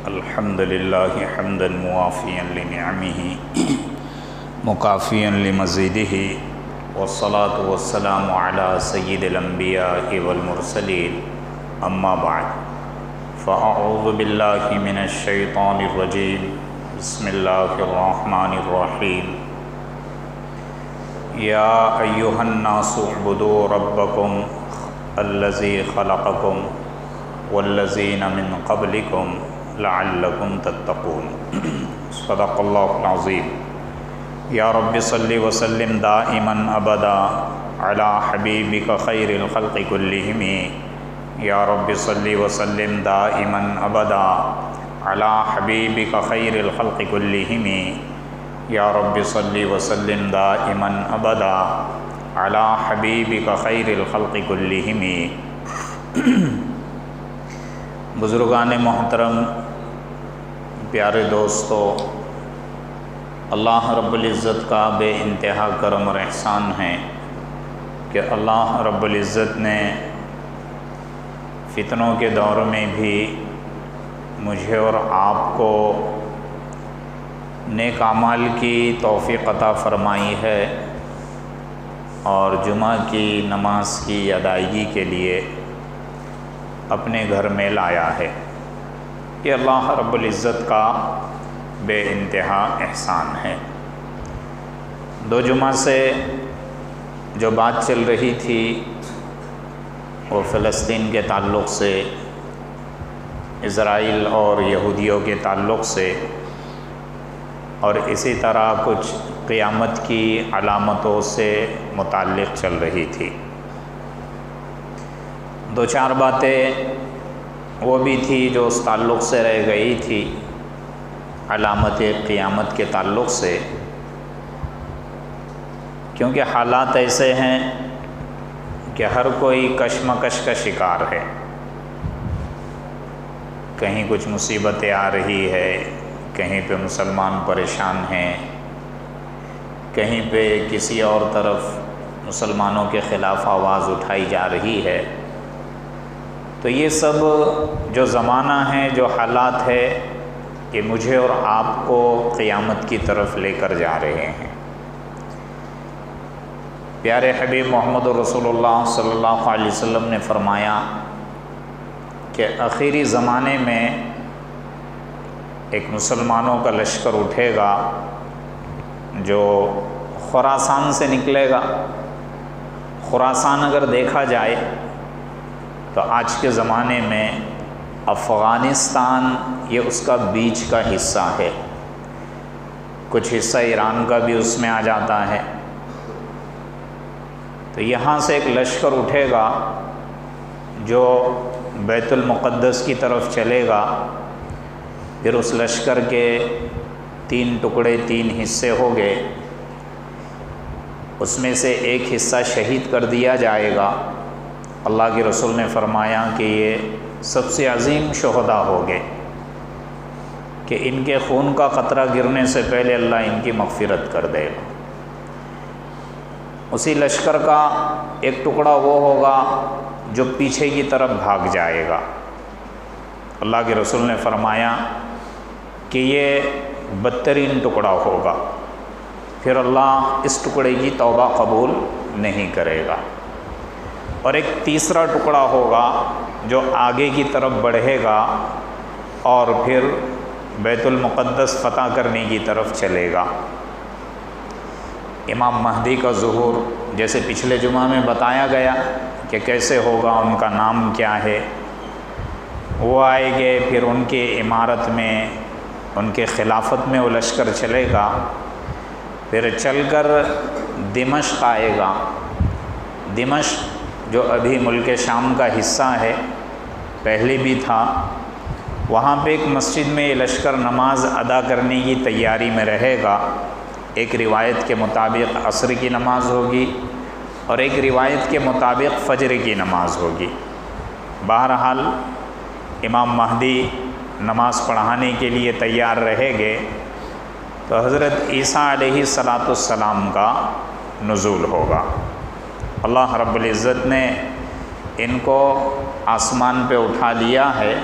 الحمد للہ حمدا موافیا لنعمہ مکافیا لمزیدہ والصلاة والسلام علی سید الانبیاء والمرسلین اما بعد فاعوذ باللہ من الشیطان الرجیم بسم اللہ الرحمن الرحیم یا ایہا الناس اعبدوا ربکم الذی خلقکم والذین من قبلکم لعلکم تتقون صدق اللہ العظیم یا رب صلی وسلم دائما ابدا علی حبیبک خیر الخلق کلہم یا رب صلی وسلم دائما ابدا علی حبیبک خیر الخلق کلہم یا رب صلی وسلم دائما ابدا علی حبیبک خیر الخلق کلہم۔ بزرگان محترم، پیارے دوستو، اللہ رب العزت کا بے انتہا کرم اور احسان ہے کہ اللہ رب العزت نے فتنوں کے دور میں بھی مجھے اور آپ کو نیک اعمال کی توفیق عطا فرمائی ہے اور جمعہ کی نماز کی ادائیگی کے لیے اپنے گھر میں لایا ہے۔ یہ اللہ رب العزت کا بے انتہا احسان ہے۔ 2 جمعہ سے جو بات چل رہی تھی وہ فلسطین کے تعلق سے، اسرائیل اور یہودیوں کے تعلق سے، اور اسی طرح کچھ قیامت کی علامتوں سے متعلق چل رہی تھی۔ 2-4 باتیں وہ بھی تھی جو اس تعلق سے رہ گئی تھی، علامت قیامت کے تعلق سے، کیونکہ حالات ایسے ہیں کہ ہر کوئی کشمکش کا شکار ہے۔ کہیں کچھ مصیبتیں آ رہی ہے، کہیں پہ مسلمان پریشان ہیں، کہیں پہ کسی اور طرف مسلمانوں کے خلاف آواز اٹھائی جا رہی ہے۔ تو یہ سب جو زمانہ ہے، جو حالات ہے، یہ مجھے اور آپ کو قیامت کی طرف لے کر جا رہے ہیں۔ پیارے حبیب محمد رسول اللہ صلی اللہ علیہ وسلم نے فرمایا کہ آخری زمانے میں ایک مسلمانوں کا لشکر اٹھے گا جو خراسان سے نکلے گا۔ خراسان اگر دیکھا جائے تو آج کے زمانے میں افغانستان یہ اس کا بیچ کا حصہ ہے، کچھ حصہ ایران کا بھی اس میں آ جاتا ہے۔ تو یہاں سے ایک لشکر اٹھے گا جو بیت المقدس کی طرف چلے گا۔ پھر اس لشکر کے 3 ٹکڑے، 3 حصے ہو گئے، اس میں سے ایک حصہ شہید کر دیا جائے گا۔ اللہ کے رسول نے فرمایا کہ یہ سب سے عظیم شہداء ہو گئے کہ ان کے خون کا قطرہ گرنے سے پہلے اللہ ان کی مغفرت کر دے گا۔ اسی لشکر کا ایک ٹکڑا وہ ہوگا جو پیچھے کی طرف بھاگ جائے گا۔ اللہ کے رسول نے فرمایا کہ یہ بدترین ٹکڑا ہوگا، پھر اللہ اس ٹکڑے کی توبہ قبول نہیں کرے گا۔ اور ایک تیسرا ٹکڑا ہوگا جو آگے کی طرف بڑھے گا اور پھر بیت المقدس فتح کرنے کی طرف چلے گا۔ امام مہدی کا ظہور جیسے پچھلے جمعہ میں بتایا گیا کہ کیسے ہوگا، ان کا نام کیا ہے، وہ آئے گے، پھر ان کی عمارت میں، ان کے خلافت میں وہ لشکر چلے گا، پھر چل کر دمشق آئے گا۔ دمشق جو ابھی ملک شام کا حصہ ہے، پہلے بھی تھا، وہاں پہ ایک مسجد میں یہ لشکر نماز ادا کرنے کی تیاری میں رہے گا۔ ایک روایت کے مطابق عصر کی نماز ہوگی اور ایک روایت کے مطابق فجر کی نماز ہوگی۔ بہرحال امام مہدی نماز پڑھانے کے لیے تیار رہے گے تو حضرت عیسیٰ علیہ السلام کا نزول ہوگا۔ اللہ رب العزت نے ان کو آسمان پہ اٹھا لیا ہے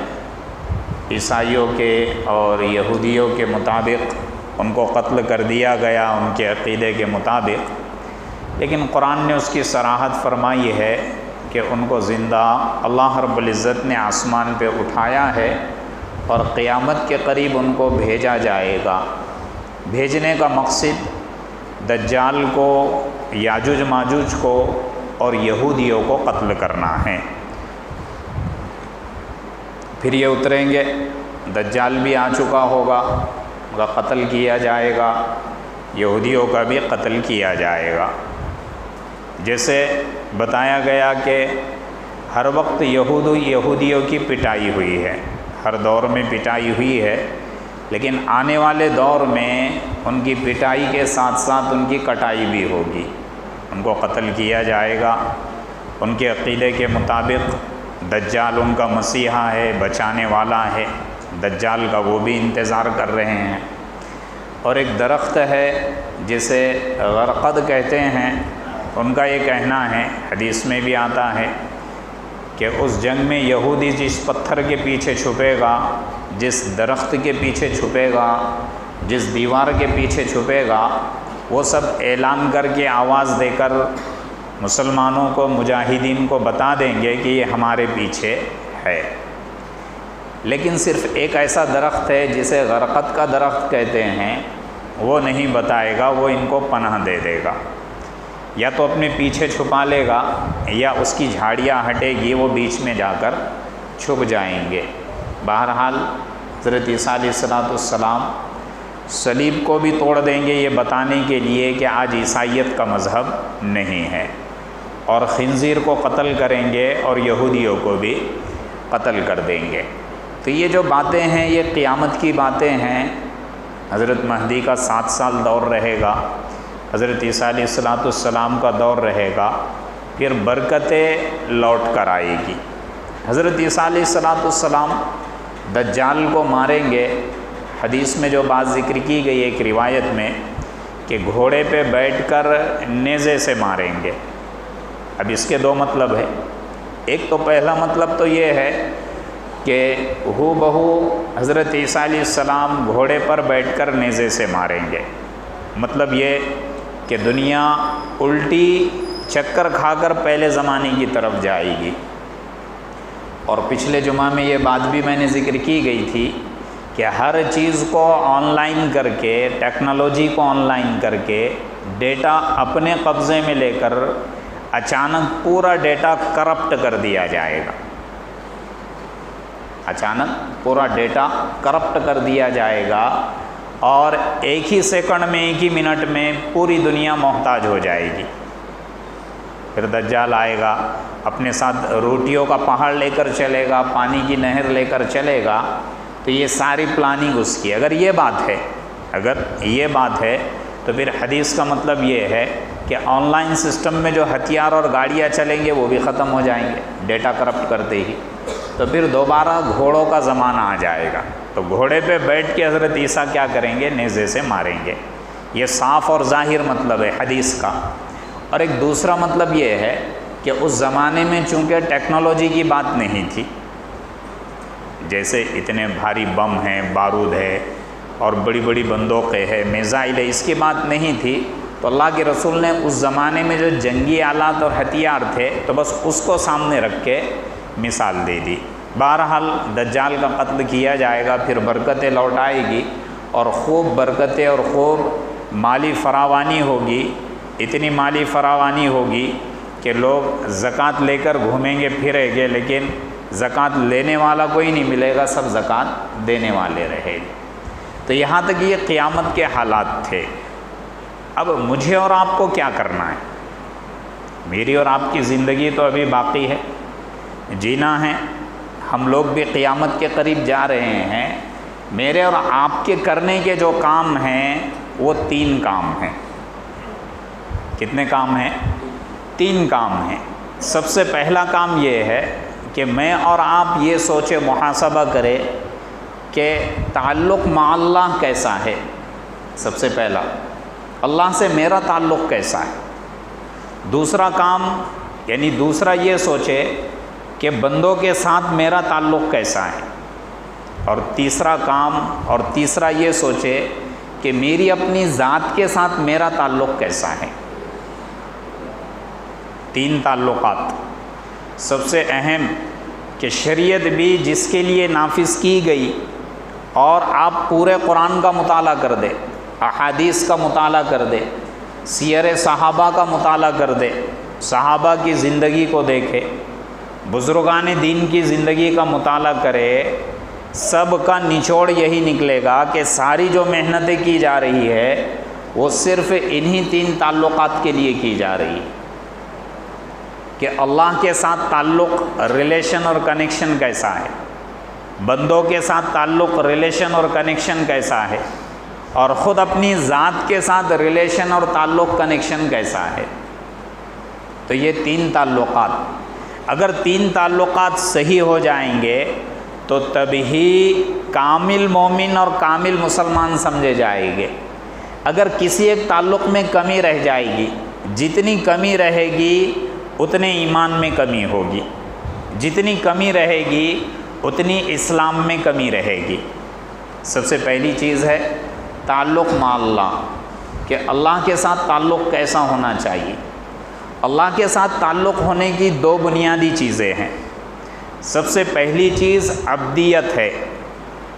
عیسائیوں کے اور یہودیوں کے مطابق ان کو قتل کر دیا گیا ان کے عقیدے کے مطابق، لیکن قرآن نے اس کی صراحت فرمائی ہے کہ ان کو زندہ اللہ رب العزت نے آسمان پہ اٹھایا ہے اور قیامت کے قریب ان کو بھیجا جائے گا۔ بھیجنے کا مقصد دجال کو، یاجوج ماجوج کو اور یہودیوں کو قتل کرنا ہے۔ پھر یہ اتریں گے، دجال بھی آ چکا ہوگا، ان کا قتل کیا جائے گا، یہودیوں کا بھی قتل کیا جائے گا۔ جیسے بتایا گیا کہ ہر وقت یہودیوں کی پٹائی ہوئی ہے، ہر دور میں پٹائی ہوئی ہے، لیکن آنے والے دور میں ان کی پٹائی کے ساتھ ساتھ ان کی کٹائی بھی ہوگی، ان کو قتل کیا جائے گا۔ ان کے عقیدے کے مطابق دجال ان کا مسیحا ہے، بچانے والا ہے، دجال کا وہ بھی انتظار کر رہے ہیں۔ اور ایک درخت ہے جسے غرقد کہتے ہیں، ان کا یہ کہنا ہے، حدیث میں بھی آتا ہے کہ اس جنگ میں یہودی جس پتھر کے پیچھے چھپے گا، جس درخت کے پیچھے چھپے گا، جس دیوار کے پیچھے چھپے گا، وہ سب اعلان کر کے آواز دے کر مسلمانوں کو، مجاہدین کو بتا دیں گے کہ یہ ہمارے پیچھے ہے۔ لیکن صرف ایک ایسا درخت ہے جسے غرقد کا درخت کہتے ہیں، وہ نہیں بتائے گا، وہ ان کو پناہ دے دے گا، یا تو اپنے پیچھے چھپا لے گا یا اس کی جھاڑیاں ہٹے گی، وہ بیچ میں جا کر چھپ جائیں گے۔ بہرحال حضرت عیسیٰ علیہ السلام صلیب کو بھی توڑ دیں گے یہ بتانے کے لیے کہ آج عیسائیت کا مذہب نہیں ہے، اور خنزیر کو قتل کریں گے اور یہودیوں کو بھی قتل کر دیں گے۔ تو یہ جو باتیں ہیں یہ قیامت کی باتیں ہیں۔ حضرت مہدی کا 7 سال دور رہے گا، حضرت عیسیٰ علیہ السلام کا دور رہے گا، پھر برکتیں لوٹ کر آئے گی۔ حضرت عیسیٰ علیہ السلام دجال کو ماریں گے۔ حدیث میں جو بات ذکر کی گئی ایک روایت میں کہ گھوڑے پہ بیٹھ کر نیزے سے ماریں گے۔ اب اس کے 2 مطلب ہے۔ ایک تو پہلا مطلب تو یہ ہے کہ ہو بہو حضرت عیسیٰ علیہ السلام گھوڑے پر بیٹھ کر نیزے سے ماریں گے، مطلب یہ کہ دنیا الٹی چکر کھا کر پہلے زمانے کی طرف جائے گی۔ اور پچھلے جمعہ میں یہ بات بھی میں نے ذکر کی گئی تھی کہ ہر چیز کو آن لائن کر کے، ٹیکنالوجی کو آن لائن کر کے، ڈیٹا اپنے قبضے میں لے کر اچانک پورا ڈیٹا کرپٹ کر دیا جائے گا، اچانک پورا ڈیٹا کرپٹ کر دیا جائے گا، اور ایک ہی سیکنڈ میں، ایک ہی منٹ میں پوری دنیا محتاج ہو جائے گی۔ پھر دجال آئے گا، اپنے ساتھ روٹیوں کا پہاڑ لے کر چلے گا، پانی کی نہر لے کر چلے گا۔ تو یہ ساری پلاننگ اس کی، اگر یہ بات ہے تو پھر حدیث کا مطلب یہ ہے کہ آن لائن سسٹم میں جو ہتھیار اور گاڑیاں چلیں گے وہ بھی ختم ہو جائیں گے ڈیٹا کرپٹ کرتے ہی۔ تو پھر دوبارہ گھوڑوں کا زمانہ آ جائے گا، تو گھوڑے پہ بیٹھ کے حضرت عیسیٰ کیا کریں گے؟ نیزے سے ماریں گے۔ یہ صاف اور ظاہر مطلب ہے حدیث کا۔ اور ایک دوسرا مطلب یہ ہے کہ اس زمانے میں چونکہ ٹیکنالوجی کی بات نہیں تھی، جیسے اتنے بھاری بم ہیں، بارود ہے اور بڑی بڑی بندوقیں ہیں، میزائل ہے، اس کی بات نہیں تھی، تو اللہ کے رسول نے اس زمانے میں جو جنگی آلات اور ہتھیار تھے تو بس اس کو سامنے رکھ کے مثال دے دی۔ بہرحال دجال کا قتل کیا جائے گا، پھر برکتیں لوٹ آئے گی، اور خوب برکتیں اور خوب مالی فراوانی ہوگی، اتنی مالی فراوانی ہوگی کہ لوگ زکوٰۃ لے کر گھومیں گے پھریں گے، لیکن زکوٰۃ لینے والا کوئی نہیں ملے گا، سب زکوٰۃ دینے والے رہے گے۔ تو یہاں تک یہ قیامت کے حالات تھے۔ اب مجھے اور آپ کو کیا کرنا ہے؟ میری اور آپ کی زندگی تو ابھی باقی ہے، جینا ہے، ہم لوگ بھی قیامت کے قریب جا رہے ہیں۔ میرے اور آپ کے کرنے کے جو کام ہیں وہ 3 کام ہیں۔ کتنے کام ہیں؟ 3 کام ہیں۔ سب سے پہلا کام یہ ہے کہ میں اور آپ یہ سوچے، محاسبہ کرے کہ تعلق مع اللہ کیسا ہے۔ سب سے پہلا اللہ سے میرا تعلق کیسا ہے۔ دوسرا کام یعنی دوسرا یہ سوچے کہ بندوں کے ساتھ میرا تعلق کیسا ہے۔ اور تیسرا کام اور تیسرا یہ سوچے کہ میری اپنی ذات کے ساتھ میرا تعلق کیسا ہے۔ 3 تعلقات۔ سب سے اہم کہ شریعت بھی جس کے لیے نافذ کی گئی، اور آپ پورے قرآن کا مطالعہ کر دے، احادیث کا مطالعہ کر دے، سیر صحابہ کا مطالعہ کر دے، صحابہ کی زندگی کو دیکھے، بزرگان دین کی زندگی کا مطالعہ کرے، سب کا نچوڑ یہی نکلے گا کہ ساری جو محنتیں کی جا رہی ہے وہ صرف انہی 3 تعلقات کے لیے کی جا رہی ہے کہ اللہ کے ساتھ تعلق، ریلیشن اور کنیکشن کیسا ہے، بندوں کے ساتھ تعلق، ریلیشن اور کنیکشن کیسا ہے، اور خود اپنی ذات کے ساتھ ریلیشن اور تعلق، کنیکشن کیسا ہے۔ تو یہ 3 تعلقات، اگر 3 تعلقات صحیح ہو جائیں گے تو تبھی کامل مومن اور کامل مسلمان سمجھے جائیں گے۔ اگر کسی ایک تعلق میں کمی رہ جائے گی، جتنی کمی رہے گی اتنے ایمان میں کمی ہوگی، جتنی کمی رہے گی اتنی اسلام میں کمی رہے گی۔ سب سے پہلی چیز ہے تعلق مع اللہ، کہ اللہ کے ساتھ تعلق کیسا ہونا چاہیے۔ اللہ کے ساتھ تعلق ہونے کی 2 بنیادی چیزیں ہیں۔ سب سے پہلی چیز عبدیت ہے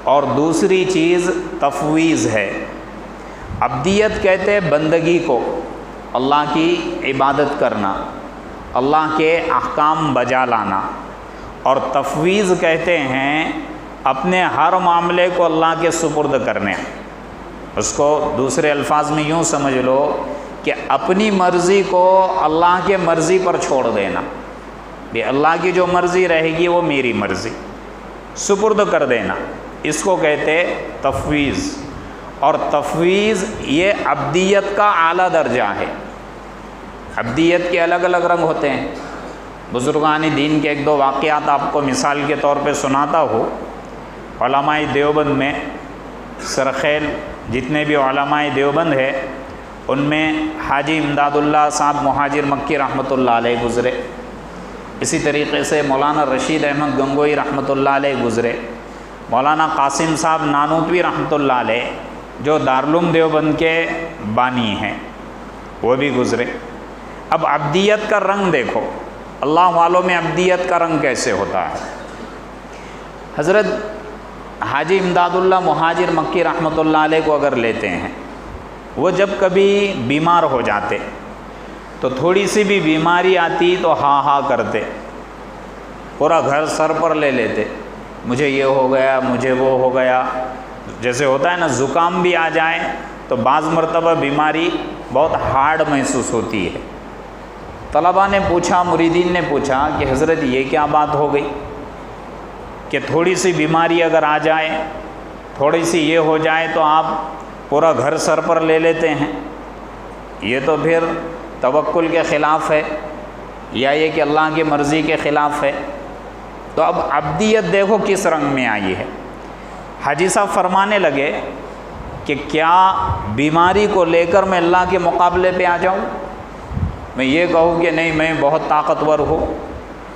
اور دوسری چیز تفویض ہے۔ عبدیت کہتے ہیں بندگی کو، اللہ کی عبادت کرنا، اللہ کے احکام بجا لانا، اور تفویض کہتے ہیں اپنے ہر معاملے کو اللہ کے سپرد کرنے۔ اس کو دوسرے الفاظ میں یوں سمجھ لو کہ اپنی مرضی کو اللہ کے مرضی پر چھوڑ دینا، بھی اللہ کی جو مرضی رہے گی وہ میری مرضی، سپرد کر دینا، اس کو کہتے تفویض۔ اور تفویض یہ عبدیت کا اعلیٰ درجہ ہے۔ عبدیت کے الگ الگ رنگ ہوتے ہیں۔ بزرگان دین کے 1-2 واقعات آپ کو مثال کے طور پہ سناتا ہوں۔ علماء دیوبند میں سرخیل جتنے بھی علماء دیوبند ہے ان میں حاجی امداد اللہ صاحب مہاجر مکی رحمۃ اللہ علیہ گزرے، اسی طریقے سے مولانا رشید احمد گنگوئی رحمۃ اللہ علیہ گزرے، مولانا قاسم صاحب نانوتوی رحمۃ اللہ علیہ جو دارالعلوم دیوبند کے بانی ہیں وہ بھی گزرے۔ اب عبدیت کا رنگ دیکھو، اللہ والوں میں عبدیت کا رنگ کیسے ہوتا ہے۔ حضرت حاجی امداد اللہ مہاجر مکی رحمۃ اللہ علیہ کو اگر لیتے ہیں، وہ جب کبھی بیمار ہو جاتے تو تھوڑی سی بھی بیماری آتی تو ہاں ہاں کرتے، پورا گھر سر پر لے لیتے، مجھے یہ ہو گیا، مجھے وہ ہو گیا۔ جیسے ہوتا ہے نا زکام بھی آ جائے تو بعض مرتبہ بیماری بہت ہارڈ محسوس ہوتی ہے۔ طلباء نے پوچھا، مریدین نے پوچھا کہ حضرت یہ کیا بات ہو گئی کہ تھوڑی سی بیماری اگر آ جائے، تھوڑی سی یہ ہو جائے تو آپ پورا گھر سر پر لے لیتے ہیں، یہ تو پھر توکل کے خلاف ہے یا یہ کہ اللہ کی مرضی کے خلاف ہے۔ تو اب عبدیت دیکھو کس رنگ میں آئی ہے۔ حاجی صاحب فرمانے لگے کہ کیا بیماری کو لے کر میں اللہ کے مقابلے پہ آ جاؤں، میں یہ کہوں کہ نہیں میں بہت طاقتور ہوں،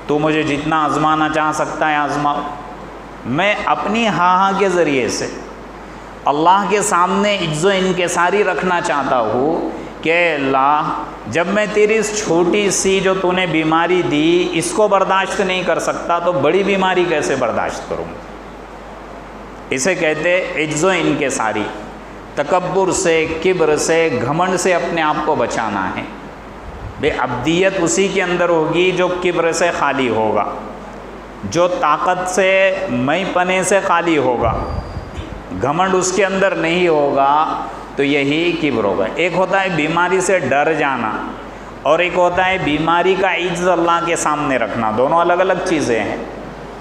تو مجھے جتنا آزمانا چاہ سکتا ہے آزماؤ۔ میں اپنی ہاں ہاں کے ذریعے سے اللہ کے سامنے عجز و انکساری رکھنا چاہتا ہوں کہ اللہ جب میں تیری اس چھوٹی سی جو تو نے بیماری دی اس کو برداشت نہیں کر سکتا تو بڑی بیماری کیسے برداشت کروں۔ اسے کہتے عجز و انکساری، تکبر سے، کبر سے، گھمنڈ سے اپنے آپ کو بچانا ہے۔ بے عبدیت اسی کے اندر ہوگی جو کبر سے خالی ہوگا، جو طاقت سے، میں پنے سے خالی ہوگا، گھمنڈ اس کے اندر نہیں ہوگا تو یہی کبر ہوگا۔ ایک ہوتا ہے بیماری سے ڈر جانا اور ایک ہوتا ہے بیماری کا عجز اللہ کے سامنے رکھنا، دونوں الگ الگ چیزیں ہیں۔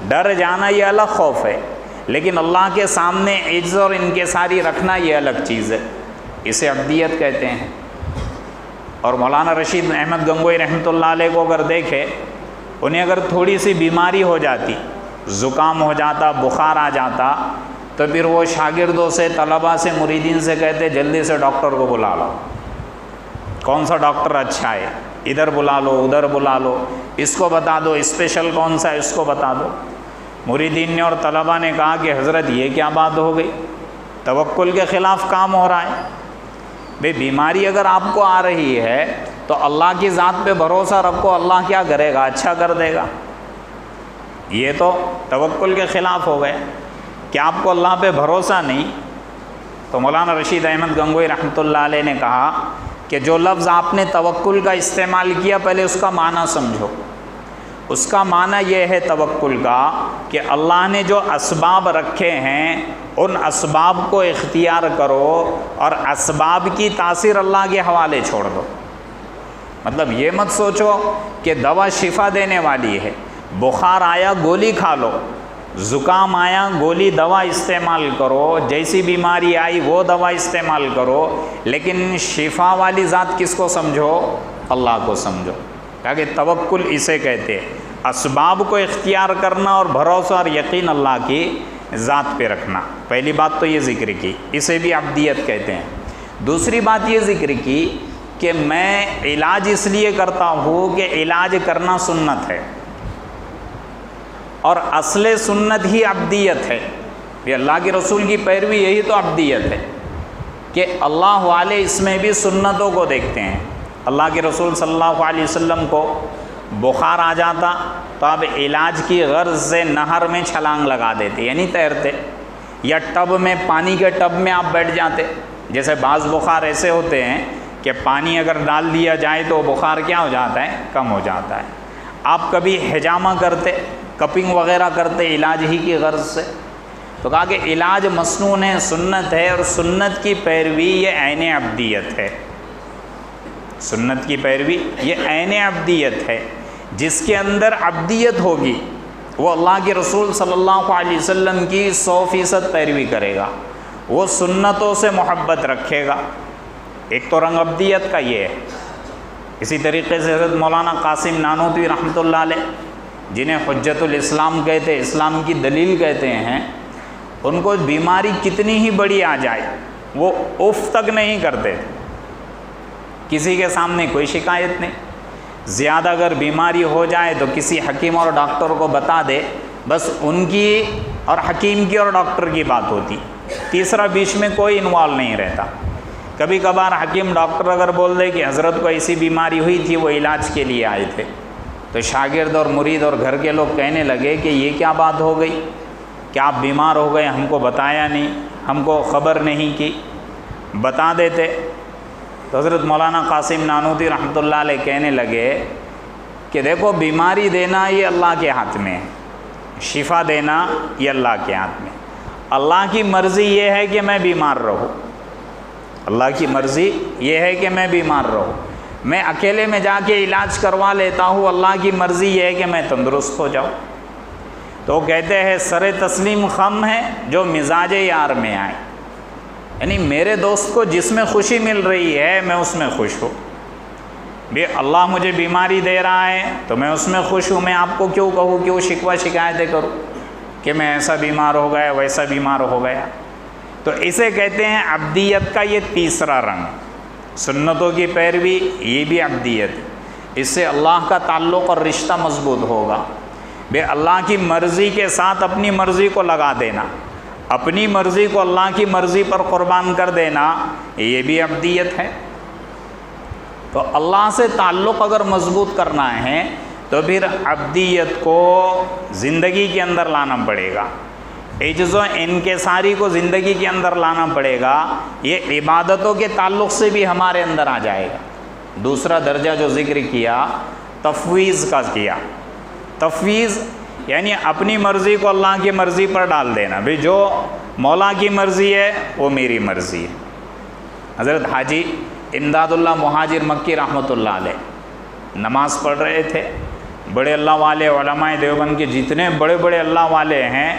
ڈر جانا یہ الگ خوف ہے، لیکن اللہ کے سامنے عجز اور انکساری رکھنا یہ الگ چیز ہے، اسے عبدیت کہتے ہیں۔ اور مولانا رشید احمد گنگوئی رحمۃ اللہ علیہ کو اگر دیکھے، انہیں اگر تھوڑی سی بیماری ہو جاتی، زکام ہو جاتا، بخار آ جاتا، تو پھر وہ شاگردوں سے، طلباء سے، مریدین سے کہتے جلدی سے ڈاکٹر کو بلا لو، کون سا ڈاکٹر اچھا ہے، ادھر بلا لو، ادھر بلا لو، اس کو بتا دو، اسپیشل کون سا ہے اس کو بتا دو۔ مریدین نے اور طلبہ نے کہا کہ حضرت یہ کیا بات ہو گئی، توکل کے خلاف کام ہو رہا ہے۔ بھئی بیماری اگر آپ کو آ رہی ہے تو اللہ کی ذات پہ بھروسہ رکھو، اللہ کیا کرے گا، اچھا کر دے گا۔ یہ تو توکل کے خلاف ہو گئے کہ آپ کو اللہ پہ بھروسہ نہیں۔ تو مولانا رشید احمد گنگوئی رحمۃ اللہ علیہ نے کہا کہ جو لفظ آپ نے توکل کا استعمال کیا پہلے اس کا معنی سمجھو۔ اس کا معنی یہ ہے توکل کا کہ اللہ نے جو اسباب رکھے ہیں ان اسباب کو اختیار کرو اور اسباب کی تاثیر اللہ کے حوالے چھوڑ دو۔ مطلب یہ مت سوچو کہ دوا شفا دینے والی ہے، بخار آیا گولی کھا لو، زکام آیا گولی دوا استعمال کرو، جیسی بیماری آئی وہ دوا استعمال کرو، لیکن شفا والی ذات کس کو سمجھو، اللہ کو سمجھو۔ کہ توکل اسے کہتے ہیں، اسباب کو اختیار کرنا اور بھروسہ اور یقین اللہ کی ذات پہ رکھنا۔ پہلی بات تو یہ ذکر کی، اسے بھی عبدیت کہتے ہیں۔ دوسری بات یہ ذکر کی کہ میں علاج اس لیے کرتا ہوں کہ علاج کرنا سنت ہے، اور اصل سنت ہی عبدیت ہے۔ یہ اللہ کے رسول کی پیروی یہی تو عبدیت ہے کہ اللہ والے اس میں بھی سنتوں کو دیکھتے ہیں۔ اللہ کے رسول صلی اللہ علیہ وسلم کو بخار آ جاتا تو اب علاج کی غرض سے نہر میں چھلانگ لگا دیتے، یعنی تیرتے، یا ٹب میں، پانی کے ٹب میں آپ بیٹھ جاتے۔ جیسے بعض بخار ایسے ہوتے ہیں کہ پانی اگر ڈال دیا جائے تو بخار کیا ہو جاتا ہے، کم ہو جاتا ہے۔ آپ کبھی حجامہ کرتے، کپنگ وغیرہ کرتے علاج ہی کی غرض سے، تو کہا کہ علاج مسنون ہے، سنت ہے، اور سنت کی پیروی یہ عین عبدیت ہے۔ سنت کی پیروی یہ عین عبدیت ہے۔ جس کے اندر عبدیت ہوگی وہ اللہ کے رسول صلی اللہ علیہ وسلم کی 100% پیروی کرے گا، وہ سنتوں سے محبت رکھے گا۔ ایک تو رنگ عبدیت کا یہ ہے۔ اسی طریقے سے حضرت مولانا قاسم نانوتوی رحمۃ اللہ علیہ، جنہیں حجت الاسلام کہتے، اسلام کی دلیل کہتے ہیں، ان کو بیماری کتنی ہی بڑی آ جائے وہ اف تک نہیں کرتے تھے، کسی کے سامنے کوئی شکایت نہیں۔ زیادہ اگر بیماری ہو جائے تو کسی حکیم اور ڈاکٹر کو بتا دے، بس ان کی اور حکیم کی اور ڈاکٹر کی بات ہوتی، تیسرا بیچ میں کوئی انوالو نہیں رہتا۔ کبھی کبھار حکیم ڈاکٹر اگر بول دے کہ حضرت کو ایسی بیماری ہوئی تھی، وہ علاج کے لیے آئے تھے، تو شاگرد اور مرید اور گھر کے لوگ کہنے لگے کہ یہ کیا بات ہو گئی کہ آپ بیمار ہو گئے، ہم کو بتایا نہیں، ہم کو خبر نہیں کی، بتا دیتے۔ تو حضرت مولانا قاسم نانوتوی رحمۃ اللہ علیہ کہنے لگے کہ دیکھو بیماری دینا یہ اللہ کے ہاتھ میں ہے، شفا دینا یہ اللہ کے ہاتھ میں۔ اللہ کی مرضی یہ ہے کہ میں بیمار رہوں، اللہ کی مرضی یہ ہے کہ میں بیمار رہوں۔ میں اکیلے میں جا کے علاج کروا لیتا ہوں، اللہ کی مرضی یہ ہے کہ میں تندرست ہو جاؤں۔ تو کہتے ہیں سر تسلیم خم ہے جو مزاج یار میں آئے، یعنی میرے دوست کو جس میں خوشی مل رہی ہے میں اس میں خوش ہوں۔ بھی اللہ مجھے بیماری دے رہا ہے تو میں اس میں خوش ہوں، میں آپ کو کیوں کہوں، کیوں شکوہ شکایتیں کروں کہ میں ایسا بیمار ہو گیا ویسا بیمار ہو گیا۔ تو اسے کہتے ہیں عبدیت کا یہ تیسرا رنگ، سنتوں کی پیروی، یہ بھی عبدیت ہے۔ اس سے اللہ کا تعلق اور رشتہ مضبوط ہوگا۔ بے اللہ کی مرضی کے ساتھ اپنی مرضی کو لگا دینا، اپنی مرضی کو اللہ کی مرضی پر قربان کر دینا، یہ بھی عبدیت ہے۔ تو اللہ سے تعلق اگر مضبوط کرنا ہے تو پھر عبدیت کو زندگی کے اندر لانا پڑے گا، عجز و انکساری کو زندگی کے اندر لانا پڑے گا۔ یہ عبادتوں کے تعلق سے بھی ہمارے اندر آ جائے گا۔ دوسرا درجہ جو ذکر کیا تفویض کا کیا، تفویض یعنی اپنی مرضی کو اللہ کی مرضی پر ڈال دینا، بھی جو مولا کی مرضی ہے وہ میری مرضی ہے۔ حضرت حاجی امداد اللہ مہاجر مکی رحمۃ اللہ علیہ نماز پڑھ رہے تھے، بڑے اللہ والے علماء دیوبند کے جتنے بڑے بڑے اللہ والے ہیں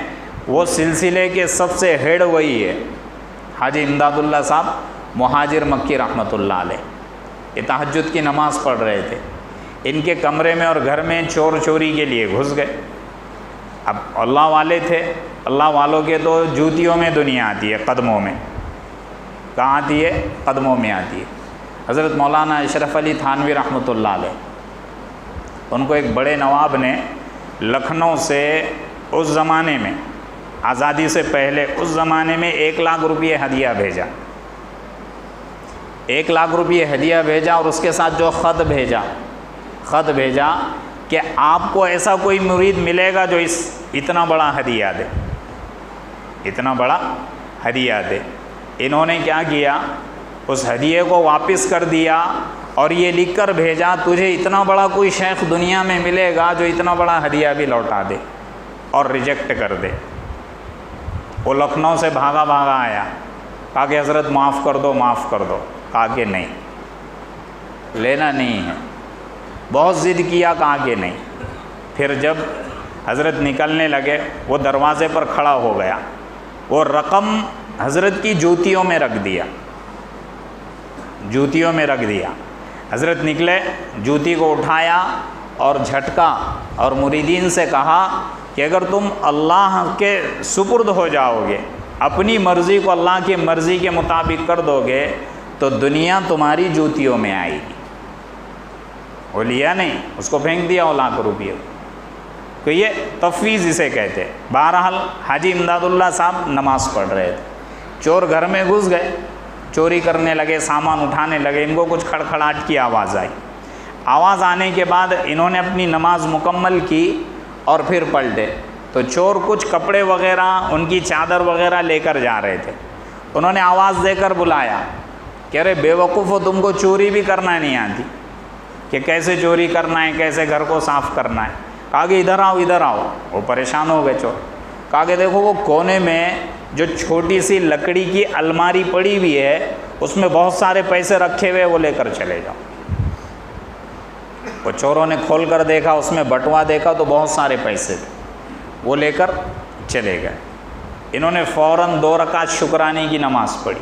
وہ سلسلے کے سب سے ہیڈ وہی ہے، حاجی امداد اللہ صاحب مہاجر مکی رحمۃ اللہ علیہ۔ یہ تہجد کی نماز پڑھ رہے تھے، ان کے کمرے میں اور گھر میں چور چوری کے لیے گھس گئے۔ اب اللہ والے تھے، اللہ والوں کے تو جوتیوں میں دنیا آتی ہے، قدموں میں۔ کہاں آتی ہے؟ قدموں میں آتی ہے۔ حضرت مولانا اشرف علی تھانوی رحمۃ اللہ علیہ، ان کو ایک بڑے نواب نے لکھنؤ سے اس زمانے میں آزادی سے پہلے اس زمانے میں 1 لاکھ روپیے ہدیہ بھیجا، 1 لاکھ روپیے ہدیہ بھیجا، اور اس کے ساتھ جو خط بھیجا کہ آپ کو ایسا کوئی مرید ملے گا جو اتنا بڑا ہدیہ دے، اتنا بڑا ہدیہ دے۔ انہوں نے کیا کیا، اس ہدیے کو واپس کر دیا اور یہ لکھ کر بھیجا تجھے اتنا بڑا کوئی شیخ دنیا میں ملے گا جو اتنا بڑا ہدیہ بھی لوٹا دے اور ریجیکٹ کر دے۔ وہ لکھنؤ سے بھاگا آیا، کہا کہ حضرت معاف کر دو، کہا کہ نہیں، لینا نہیں ہے۔ بہت ضد کیا، کہا کہ نہیں۔ پھر جب حضرت نکلنے لگے، وہ دروازے پر کھڑا ہو گیا، وہ رقم حضرت کی جوتیوں میں رکھ دیا، حضرت نکلے، جوتی کو اٹھایا اور جھٹکا، اور مریدین سے کہا کہ اگر تم اللہ کے سپرد ہو جاؤ گے، اپنی مرضی کو اللہ کی مرضی کے مطابق کر دو گے تو دنیا تمہاری جوتیوں میں آئے گی۔ وہ لیا نہیں، اس کو پھینک دیا 1 لاکھ روپیے۔ تو یہ تفویض اسے کہتے ہیں۔ بہرحال حاجی امداد اللہ صاحب نماز پڑھ رہے تھے، چور گھر میں گھس گئے، چوری کرنے لگے، سامان اٹھانے لگے، ان کو کچھ کھڑکھڑاہٹ کی آواز آئی۔ آواز آنے کے بعد انہوں نے اپنی نماز مکمل کی اور پھر پلٹے تو چور کچھ کپڑے وغیرہ، ان کی چادر وغیرہ لے کر جا رہے تھے۔ انہوں نے آواز دے کر بلایا کہ ارے بے وقوف ہو، تم کو چوری بھی کرنا نہیں آتی کہ کیسے چوری کرنا ہے، کیسے گھر کو صاف کرنا ہے۔ کہا کہ ادھر آؤ۔ وہ پریشان ہو گئے چور۔ کہا کہ دیکھو وہ کونے میں جو چھوٹی سی لکڑی کی الماری پڑی ہوئی ہے، اس میں بہت سارے پیسے رکھے ہوئے، وہ لے کر چلے جاؤ۔ وہ چوروں نے کھول کر دیکھا، اس میں بٹوا دیکھا تو بہت سارے پیسے تھے، وہ لے کر چلے گئے۔ انہوں نے فوراً 2 رکعت شکرانے کی نماز پڑھی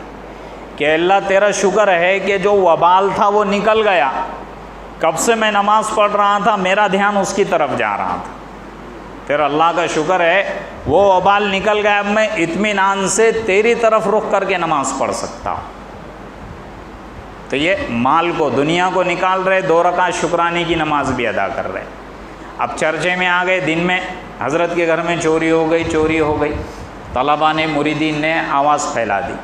کہ اللہ تیرا شکر ہے کہ جو وبال تھا وہ نکل گیا، کب سے میں نماز پڑھ رہا تھا، میرا دھیان اس کی طرف جا رہا تھا، تیرا اللہ کا شکر ہے وہ وبال نکل گیا، اب میں اطمینان سے تیری طرف رخ کر کے نماز پڑھ سکتا ہوں۔ تو یہ مال کو، دنیا کو نکال رہے، 2 رکعت شکرانے کی نماز بھی ادا کر رہے۔ اب چرچے میں آ گئے، دن میں حضرت کے گھر میں چوری ہو گئی، طلباء نے، مریدین نے آواز پھیلا دی۔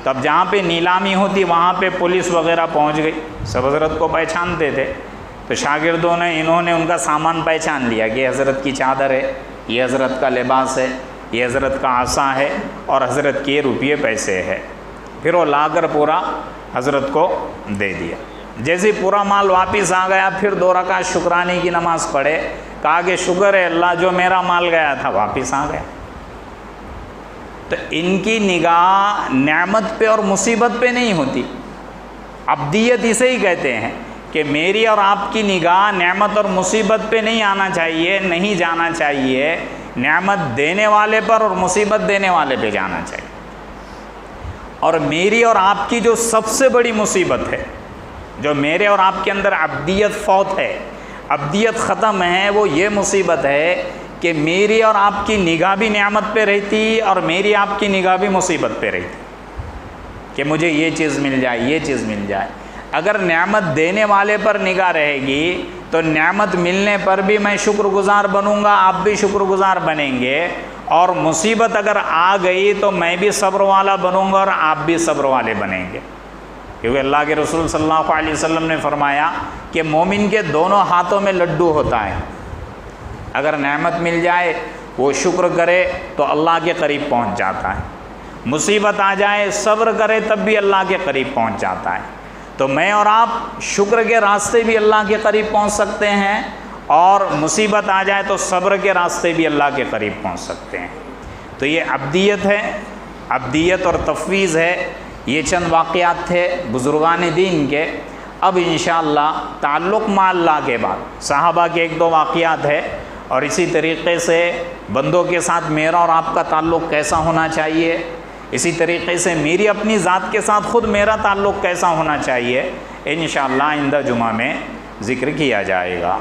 تب جہاں پہ نیلامی ہوتی وہاں پہ پولیس وغیرہ پہنچ گئی، سب حضرت کو پہچانتے تھے، تو شاگردوں نے، انہوں نے ان کا سامان پہچان لیا کہ یہ حضرت کی چادر ہے، یہ حضرت کا لباس ہے، یہ حضرت کا عصا ہے، اور حضرت کے روپیے پیسے ہے۔ پھر وہ لا کر پورا حضرت کو دے دیا۔ جیسے پورا مال واپس آ گیا، پھر 2 رکعت شکرانے کی نماز پڑھے، کہا کہ شکر ہے اللہ جو میرا مال گیا تھا واپس آ گیا۔ تو ان کی نگاہ نعمت پہ اور مصیبت پہ نہیں ہوتی۔ عبدیت اسے ہی کہتے ہیں کہ میری اور آپ کی نگاہ نعمت اور مصیبت پہ نہیں آنا چاہیے، نہیں جانا چاہیے، نعمت دینے والے پر اور مصیبت دینے والے پہ جانا چاہیے۔ اور میری اور آپ کی جو سب سے بڑی مصیبت ہے، جو میرے اور آپ کے اندر عبدیت فوت ہے، عبدیت ختم ہے، وہ یہ مصیبت ہے کہ میری اور آپ کی نگاہ بھی نعمت پہ رہتی اور میری آپ کی نگاہ بھی مصیبت پہ رہتی کہ مجھے یہ چیز مل جائے، یہ چیز مل جائے۔ اگر نعمت دینے والے پر نگاہ رہے گی تو نعمت ملنے پر بھی میں شکر گزار بنوں گا، آپ بھی شکر گزار بنیں گے، اور مصیبت اگر آ گئی تو میں بھی صبر والا بنوں گا اور آپ بھی صبر والے بنیں گے، کیونکہ اللہ کے رسول صلی اللہ علیہ وسلم نے فرمایا کہ مومن کے دونوں ہاتھوں میں لڈو ہوتا ہے، اگر نعمت مل جائے وہ شکر کرے تو اللہ کے قریب پہنچ جاتا ہے، مصیبت آ جائے صبر کرے تب بھی اللہ کے قریب پہنچ جاتا ہے۔ تو میں اور آپ شکر کے راستے بھی اللہ کے قریب پہنچ سکتے ہیں، اور مصیبت آ جائے تو صبر کے راستے بھی اللہ کے قریب پہنچ سکتے ہیں۔ تو یہ عبدیت ہے، عبدیت اور تفویض ہے۔ یہ چند واقعات تھے بزرگان دین کے۔ اب انشاءاللہ تعلق مع اللہ کے بعد صحابہ کے 1-2 واقعات ہے، اور اسی طریقے سے بندوں کے ساتھ میرا اور آپ کا تعلق کیسا ہونا چاہیے، اسی طریقے سے میری اپنی ذات کے ساتھ خود میرا تعلق کیسا ہونا چاہیے، انشاءاللہ آئندہ جمعہ میں ذکر کیا جائے گا۔